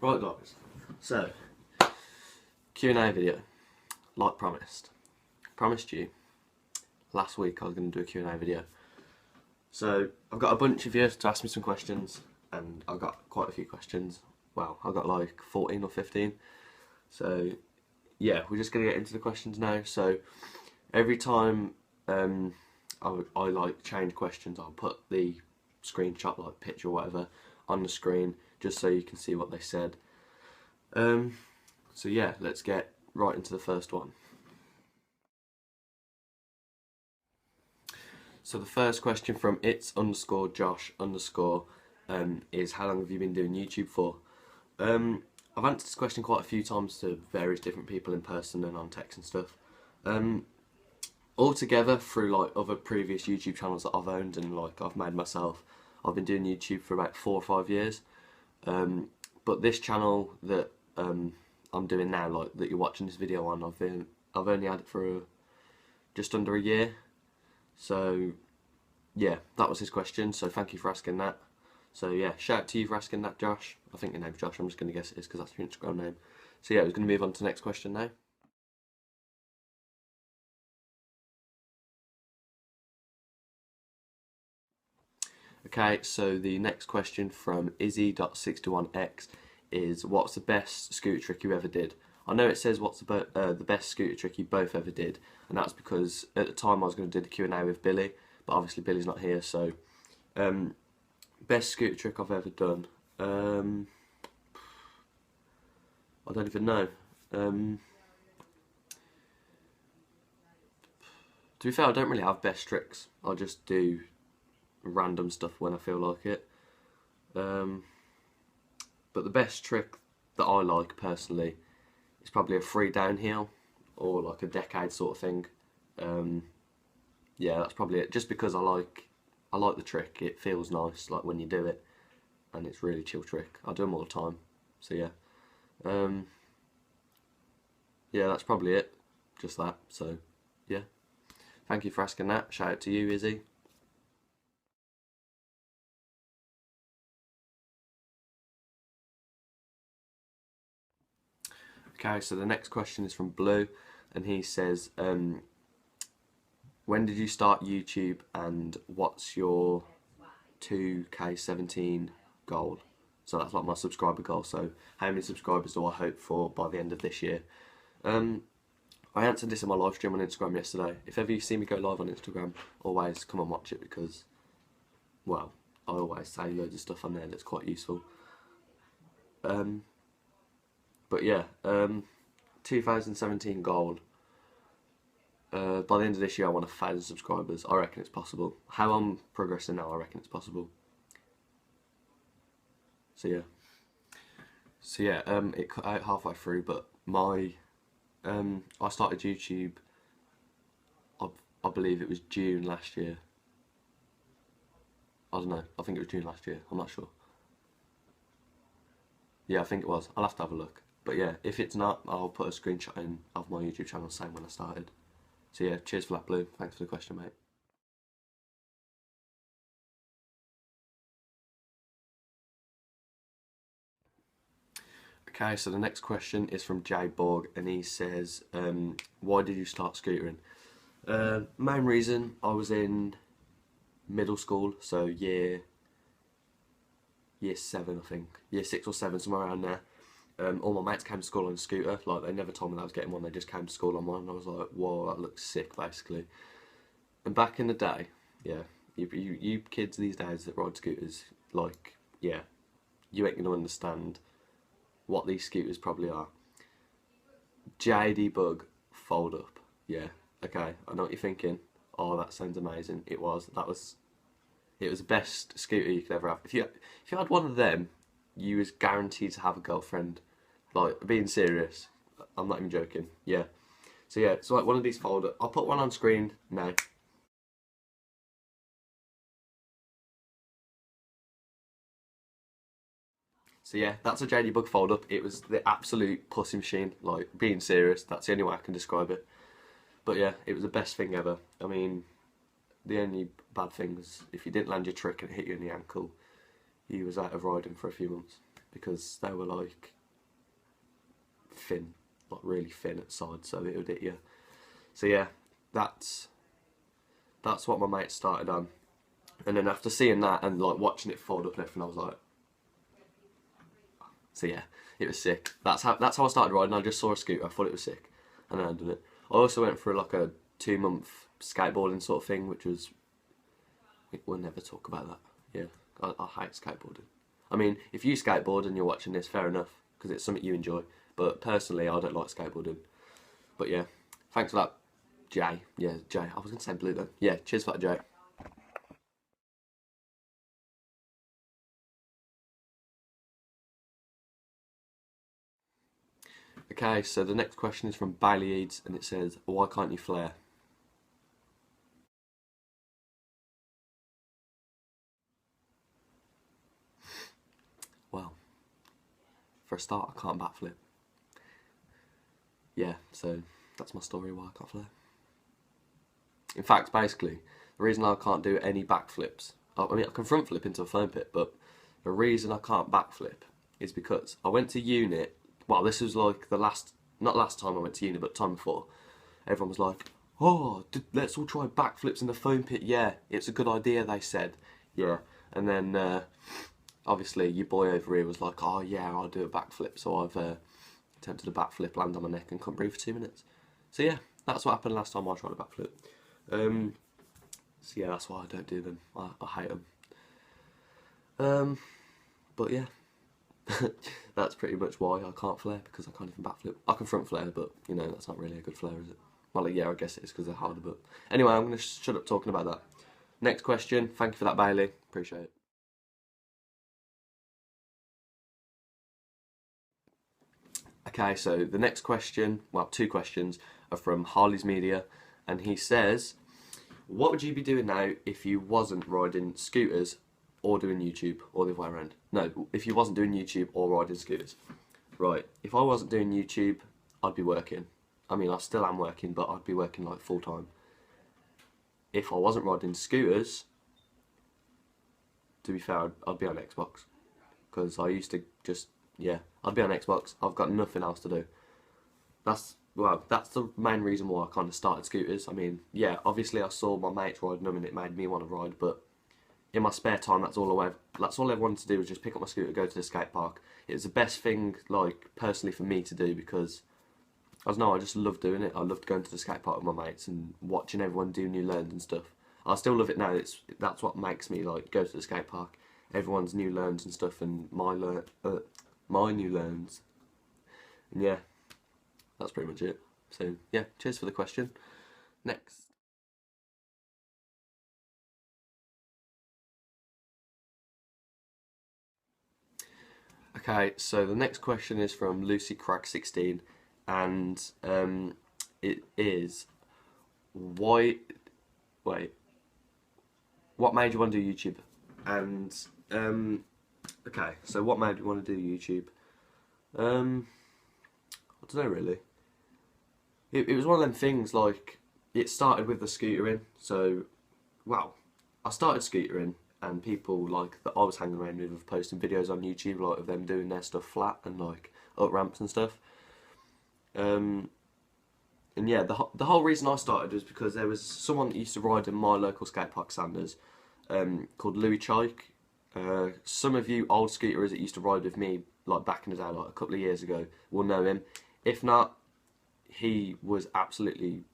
Right guys, so Q&A video, like promised. Promised you last week I was going to do a Q&A video. So I've got a bunch of you to ask me some questions, and I've got quite a few questions. Well, I've got like 14 or 15. So yeah, we're just going to get into the questions now. So every time I like change questions, I'll put the screenshot, like picture or whatever, on the screen just so you can see what they said. So yeah, let's get right into the first one. So the first question from its_Josh_ is how long have you been doing YouTube for? I've answered this question quite a few times to various different people in person and on text and stuff. Altogether, through like other previous YouTube channels that I've owned and like I've made myself, I've been doing YouTube for about 4 or 5 years. But this channel that I'm doing now, like that you're watching this video on, I've only had it for just under a year. So yeah, that was his question, so thank you for asking that. So yeah, shout out to you for asking that, Josh. I think your name's Josh, I'm just going to guess it is because that's your Instagram name. So yeah, we're going to move on to the next question now. Okay, so the next question from Izzy.61x is, what's the best scooter trick you ever did? I know it says what's the best scooter trick you both ever did, and that's because at the time I was going to do the Q&A with Billy, but obviously Billy's not here, so best scooter trick I've ever done. I don't even know. To be fair, I don't really have best tricks. I just do random stuff when I feel like it. But the best trick that I like personally is probably a free downhill or like a decade sort of thing. Yeah, that's probably it. Just because I like the trick. It feels nice, like when you do it, and it's really chill trick. I do them all the time. So yeah, yeah, that's probably it. Just that. So yeah, thank you for asking that. Shout out to you, Izzy. Okay, so the next question is from Blue, and he says, when did you start YouTube and what's your 2K17 goal? So that's like my subscriber goal, so how many subscribers do I hope for by the end of this year? I answered this in my live stream on Instagram yesterday. If ever you see me go live on Instagram, always come and watch it because, well, I always say loads of stuff on there that's quite useful. But yeah, 2017 goal. By the end of this year, I want 1,000 subscribers. I reckon it's possible. How I'm progressing now, I reckon it's possible. So yeah. It cut out halfway through, but I started YouTube. I believe it was June last year. I don't know. I think it was June last year. I'm not sure. Yeah, I think it was. I'll have to have a look. But yeah, if it's not, I'll put a screenshot in of my YouTube channel saying when I started. So yeah, cheers for that, Blue. Thanks for the question, mate. Okay, so the next question is from Jay Borg, and he says, why did you start scootering? Main reason, I was in middle school, so year 7, I think. Year 6 or 7, somewhere around there. All my mates came to school on a scooter. Like, they never told me that I was getting one, they just came to school on one, and I was like, whoa, that looks sick, basically. And back in the day, yeah, you kids these days that ride scooters, like, yeah, you ain't gonna understand what these scooters probably are. JD Bug fold up, yeah, okay, I know what you're thinking. Oh, that sounds amazing. It was the best scooter you could ever have. If you had one of them, you was guaranteed to have a girlfriend. Like, being serious, I'm not even joking. Yeah. So yeah, it's like one of these fold up. I'll put one on screen now. So yeah, that's a JD Bug fold up. It was the absolute pussy machine. Like, being serious, that's the only way I can describe it. But yeah, it was the best thing ever. I mean, the only bad thing was if you didn't land your trick and it hit you in the ankle, you was out of riding for a few months. because they were like thin, like really thin at the side, so it would hit you. So yeah, that's what my mate started on. And then after seeing that and like watching it fold up and everything, I was like, so yeah, it was sick. That's how I started riding. I just saw a scooter, I thought it was sick, and then I did it. I also went through like a 2-month skateboarding sort of thing, which was, we'll never talk about that. Yeah, I hate skateboarding. I mean, if you skateboard and you're watching this, fair enough, because it's something you enjoy. But personally, I don't like skateboarding. But yeah, thanks for that, Jay. Yeah, Jay. I was going to say Blue then. Yeah, cheers for that, Jay. Okay, so the next question is from Bailey Eads, and it says, why can't you flare? Well, for a start, I can't backflip. Yeah, so that's my story why I can't flare. In fact, basically, the reason I can't do any backflips, I mean, I can front flip into a foam pit, but the reason I can't backflip is because I went to unit, well, this was like the last, not last time I went to unit, but time before. Everyone was like, oh, let's all try backflips in the foam pit. Yeah, it's a good idea, they said. Yeah, and then obviously your boy over here was like, oh yeah, I'll do a backflip. So I've attempted a backflip, land on my neck and couldn't breathe for 2 minutes. So yeah, that's what happened last time I tried a backflip. So yeah, that's why I don't do them. I hate them. But yeah, that's pretty much why I can't flare, because I can't even backflip. I can front flare, but you know, that's not really a good flare, is it? Well, yeah, I guess it is because they're harder, but anyway, I'm going to shut up talking about that. Next question. Thank you for that, Bailey. Appreciate it. Okay, so the next question, well, 2 questions, are from Harley's Media, and he says, what would you be doing now if you wasn't riding scooters or doing YouTube, or the other way around? No, if you wasn't doing YouTube or riding scooters. Right, if I wasn't doing YouTube, I'd be working. I mean, I still am working, but I'd be working like full time. If I wasn't riding scooters, to be fair, I'd be on Xbox. Because I used to just, yeah, I'd be on Xbox. I've got nothing else to do. That's the main reason why I kind of started scooters. I mean, yeah, obviously I saw my mates riding them and it made me want to ride, but in my spare time, that's all I ever wanted to do, was just pick up my scooter, go to the skate park. It was the best thing, like, personally for me to do, because I don't know, I just loved doing it. I loved going to the skate park with my mates and watching everyone do new learns and stuff. I still love it now. That's what makes me like go to the skate park. Everyone's new learns and stuff, and my new learns. And yeah, that's pretty much it. So yeah, cheers for the question. Next. Okay, so the next question is from Lucy Crack 16, and it is, why? Wait, what made you want to do YouTube? And okay, so what made you want to do YouTube? I don't know really. It was one of them things, like, it started with the scootering. So, well, I started scootering, and people like that I was hanging around with were posting videos on YouTube, like of them doing their stuff flat and like up ramps and stuff. And yeah, the whole reason I started was because there was someone that used to ride in my local skate park, Sanders, called Louis Chike. Some of you old scooterers that used to ride with me, like back in the day, like a couple of years ago, will know him. If not, he was absolutely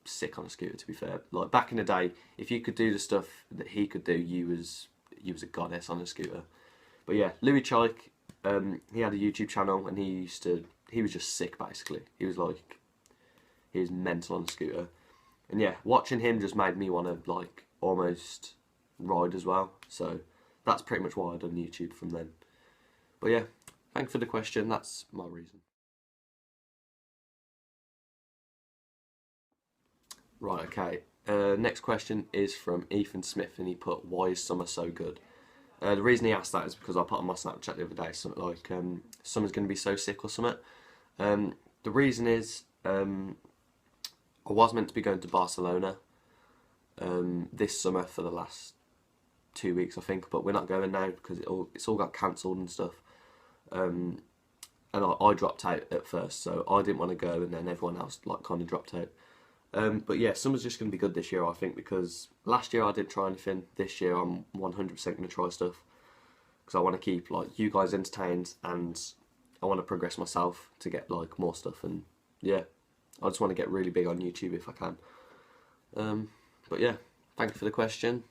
sick on a scooter, to be fair. Like back in the day, if you could do the stuff that he could do, you was a goddess on a scooter. But yeah, Louis Chike, he had a YouTube channel, and he was just sick basically. He was mental on a scooter. And yeah, watching him just made me want to like almost ride as well. So that's pretty much why I done YouTube from then. But yeah, thanks for the question. That's my reason. Right, okay. Next question is from Ethan Smith, and he put, why is summer so good? The reason he asked that is because I put on my Snapchat the other day, something like, summer's going to be so sick or something. The reason is, I was meant to be going to Barcelona this summer for the last 2 weeks, I think, but we're not going now because it's all got cancelled and stuff. and I dropped out at first, so I didn't want to go, and then everyone else like kind of dropped out. But yeah, summer's just going to be good this year, I think, because last year I didn't try anything. This year I'm 100% going to try stuff, because I want to keep like you guys entertained, and I want to progress myself to get like more stuff. And yeah, I just want to get really big on YouTube if I can. But yeah, thank you for the question.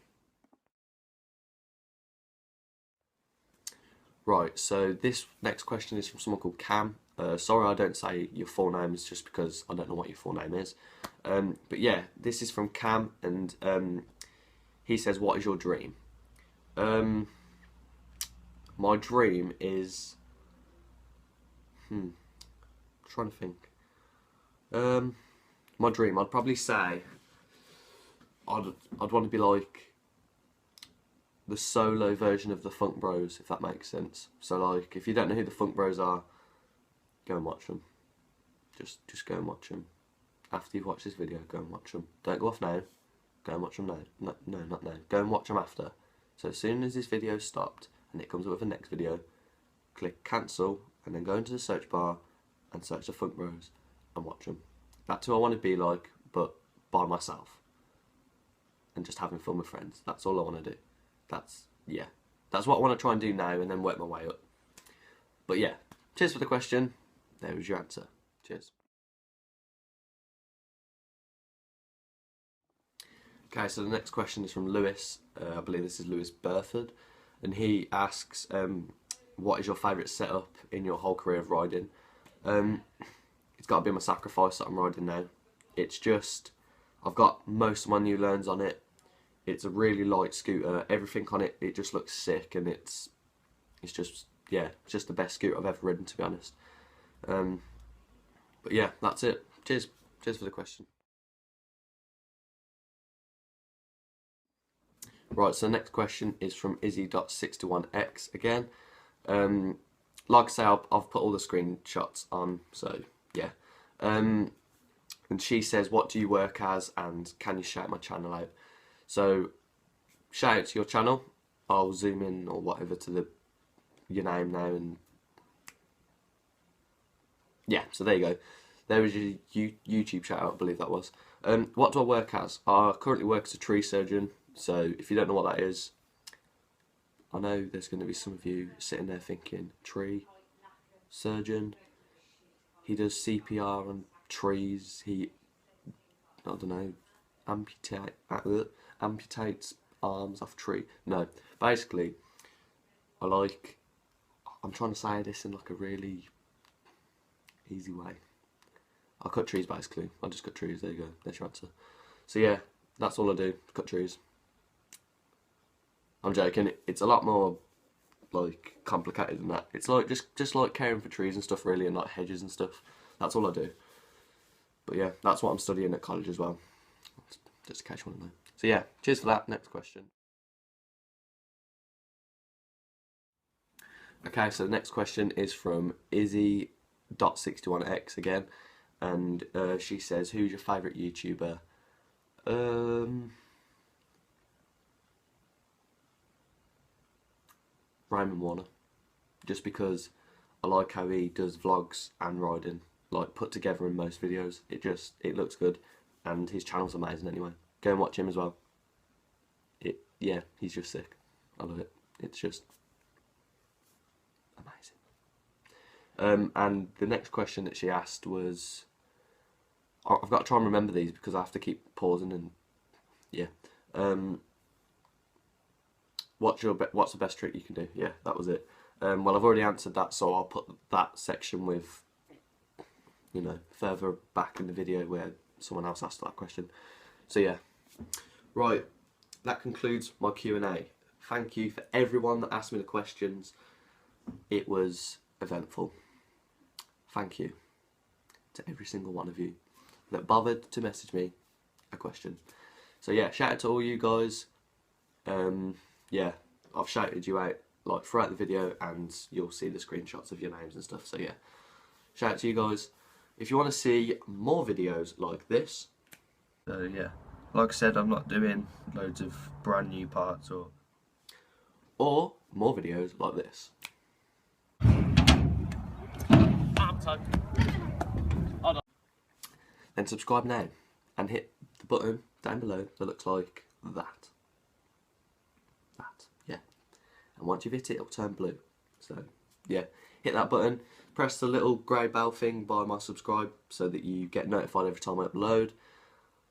Right, so this next question is from someone called Cam. Sorry I don't say your full name, it's just because I don't know what your full name is. But yeah, this is from Cam, and he says, what is your dream? My dream is... trying to think. My dream, I'd probably say I'd want to be like the solo version of the Funk Bros, if that makes sense. So like, if you don't know who the Funk Bros are, go and watch them. Just go and watch them. After you've watched this video, go and watch them. Don't go off now. Go and watch them now. No, not now. Go and watch them after. So as soon as this video stopped and it comes up with the next video, click cancel and then go into the search bar and search the Funk Bros and watch them. That's who I want to be like, but by myself. And just having fun with friends. That's all I want to do. That's what I want to try and do now, and then work my way up. But yeah, cheers for the question. There was your answer. Cheers. Okay, so the next question is from Lewis. I believe this is Lewis Burford, and he asks, what is your favourite setup in your whole career of riding? It's got to be my Sacrifice that I'm riding now. It's just, I've got most of my new learns on it. It's a really light scooter. Everything on it, it just looks sick, and it's just, yeah, it's just the best scooter I've ever ridden, to be honest. But yeah, that's it. Cheers for the question. Right, so the next question is from Izzy.61x again. Like I say, I've put all the screenshots on, so yeah. And she says, what do you work as, and can you shout my channel out? So, shout out to your channel. I'll zoom in or whatever to your name now, and yeah, so there you go. There was your YouTube shout out, I believe that was. What do I work as? I currently work as a tree surgeon, so if you don't know what that is, I know there's going to be some of you sitting there thinking, tree surgeon, he does CPR on trees, I don't know, amputates arms off tree. No, basically, I'm trying to say this in like a really easy way. I cut trees basically. I just cut trees, there you go, there's your answer. So yeah, that's all I do, cut trees. I'm joking, it's a lot more like complicated than that. It's like just like caring for trees and stuff really, and like hedges and stuff. That's all I do. But yeah, that's what I'm studying at college as well. Just in case you want to know. So yeah, cheers for that. Next question. Okay, so the next question is from Izzy.61x again, and she says, who's your favourite YouTuber? Raymond Warner, just because I like how he does vlogs and riding, like put together in most videos. It looks good, and his channel's amazing anyway. Go and watch him as well. Yeah, he's just sick. I love it. It's just amazing. And the next question that she asked was, I've got to try and remember these because I have to keep pausing, and yeah. What's the best trick you can do? Yeah, that was it. Well, I've already answered that, so I'll put that section with, you know, further back in the video where someone else asked that question. So yeah, right, that concludes my Q&A. Thank you for everyone that asked me the questions. It was eventful. Thank you to every single one of you that bothered to message me a question. So yeah, shout out to all you guys. Yeah, I've shouted you out like throughout the video, and you'll see the screenshots of your names and stuff. So yeah, shout out to you guys. If you want to see more videos like this, so yeah, like I said, I'm not doing loads of brand new parts or more videos like this. then subscribe now and hit the button down below that looks like that. Yeah. And once you've hit it, it'll turn blue. So, yeah, hit that button, press the little grey bell thing by my subscribe so that you get notified every time I upload.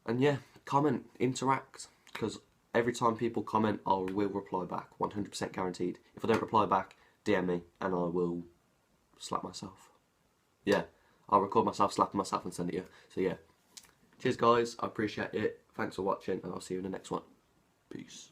And yeah, comment, interact, because every time people comment, I will reply back, 100% guaranteed. If I don't reply back, DM me and I will slap myself. Yeah, I'll record myself slapping myself and send it to you. So yeah, cheers guys, I appreciate it. Thanks for watching and I'll see you in the next one. Peace.